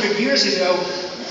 200 years ago,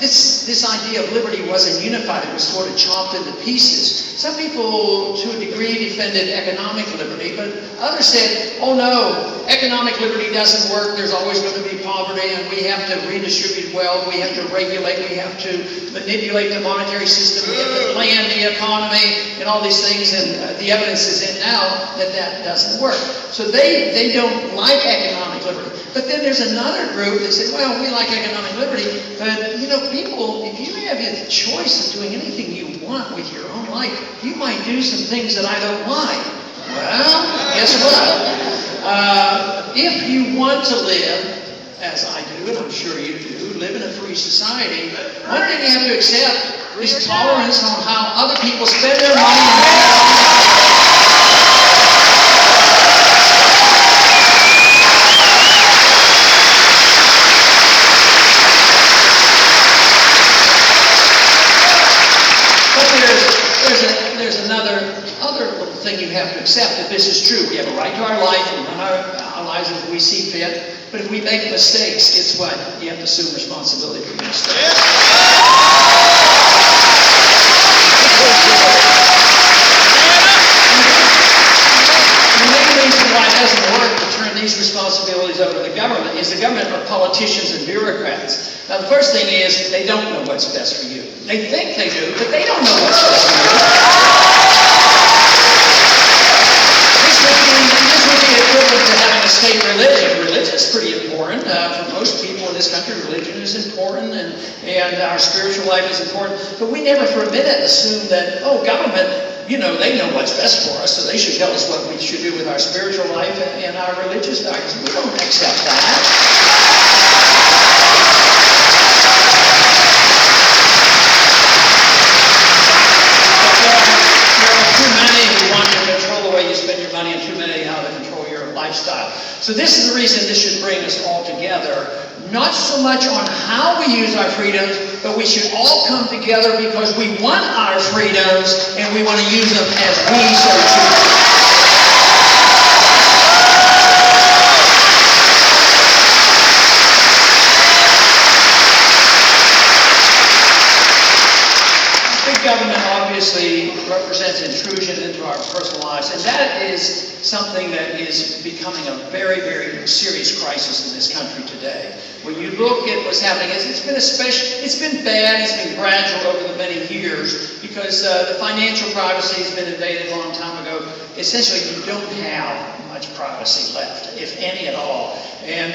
this idea of liberty wasn't unified. It was sort of chopped into pieces. Some people, to a degree, defended economic liberty, but others said, oh no, economic liberty doesn't work. There's always going to be poverty, and we have to redistribute wealth. We have to regulate. We have to manipulate the monetary system. We have to plan the economy and all these things, and the evidence is in now that that doesn't work. So they don't like economic liberty. But then there's another group that says, well, we like economic liberty, but you know, people, if you have the choice of doing anything you want with your own life, you might do some things that I don't like. Well, guess what? If you want to live, as I do, and I'm sure you do, live in a free society, one thing you have to accept is tolerance on how other people spend their money and you have to accept that this is true. We have a right to our life. We run our lives as we see fit. But if we make mistakes, guess what? You have to assume responsibility for your mistakes. The main reason why it doesn't work to turn these responsibilities over to the government is the government are politicians and bureaucrats. Now, the first thing is they don't know what's best for you. They think they do, but they don't know what's best for you. This would be equivalent to having a state religion. Religion is pretty important. For most people in this country, religion is important, and our spiritual life is important. But we never for a minute assume that, oh, government, you know, they know what's best for us, so they should tell us what we should do with our spiritual life and our religious values. We don't accept that. And too many how to control your lifestyle. So this is the reason this should bring us all together, not so much on how we use our freedoms, but we should all come together because we want our freedoms and we want to use them as we so choose. Government obviously represents intrusion into our personal lives, and that is something that is becoming a very, very serious crisis in this country today. When you look at what's happening, it's been bad, it's been gradual over the many years because the financial privacy has been invaded a long time ago. Essentially, you don't have much privacy left, if any at all. And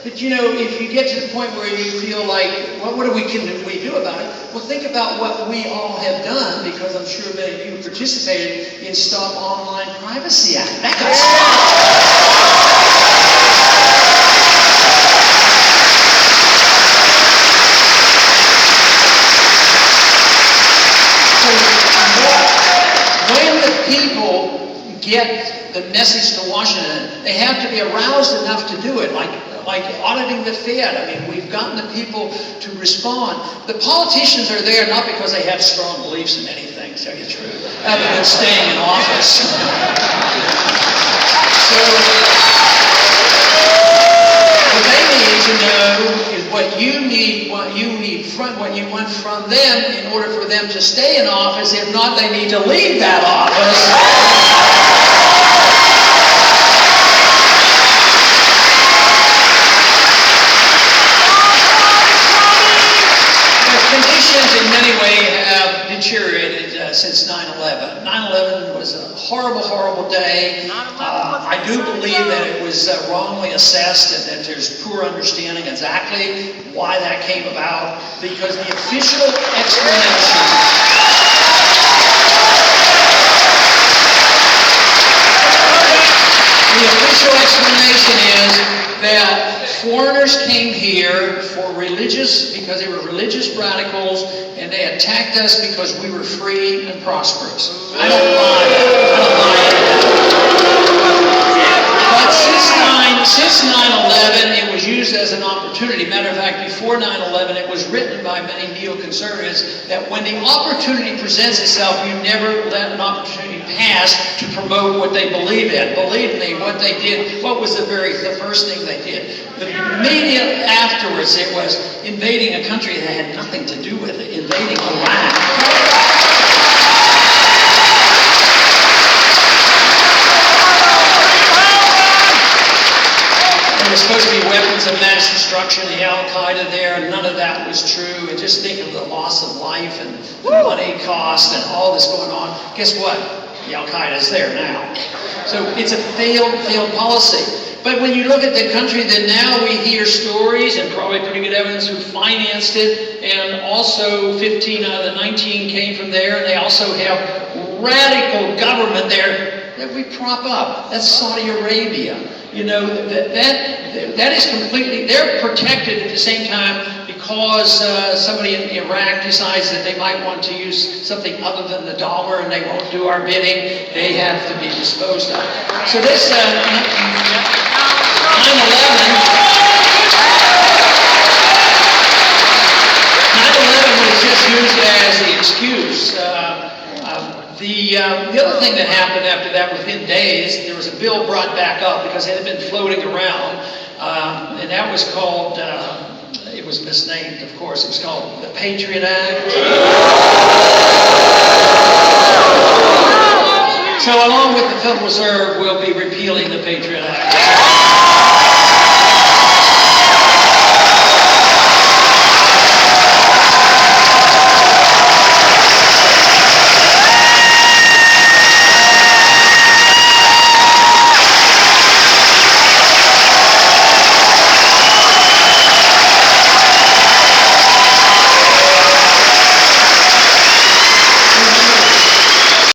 but you know, if you get to the point where you feel like, well, what can we do about it? Well, think about what we all have done, because I'm sure many of you participated in Stop Online Privacy Act. That could stop. So when the people get the message to Washington, they have to be aroused enough to do it, like auditing the Fed. I mean, we've gotten the people to respond. The politicians are there not because they have strong beliefs in anything, to tell you the truth, other than staying in office. So, what they need to know is what you want from them in order for them to stay in office. If not, they need to leave that office. In many ways have deteriorated since 9/11. 9/11 was a horrible, horrible day. I do believe that it was wrongly assessed and that there's poor understanding exactly why that came about, because the official explanation is that foreigners came here because they were religious radicals, and they attacked us because we were free and prosperous. I don't buy that. But since since 9/11, it was used as an opportunity. Matter of fact, before 9/11, it was written by many neoconservatives that when the opportunity presents itself, you never let an opportunity pass to promote what they believe in. Believe me, what they did, what was the first thing they did? Immediately afterwards, it was invading a country that had nothing to do with it, invading Iraq. There were supposed to be weapons of mass destruction, the Al-Qaeda there, and none of that was true. And just think of the loss of life and the money cost and all this going on. Guess what? The Al-Qaeda is there now. So it's a failed policy. But when you look at the country that now we hear stories, and probably pretty good evidence who financed it, and also 15 out of the 19 came from there, and they also have radical government there that we prop up. That's Saudi Arabia. You know, that is completely, they're protected at the same time because somebody in Iraq decides that they might want to use something other than the dollar and they won't do our bidding. They have to be disposed of. So this 9/11 was just used as the excuse. The other thing that happened after that, within days, there was a bill brought back up because it had been floating around, and that was called, it was misnamed, of course, it was called the Patriot Act. So along with the Federal Reserve, we'll be repealing the Patriot Act.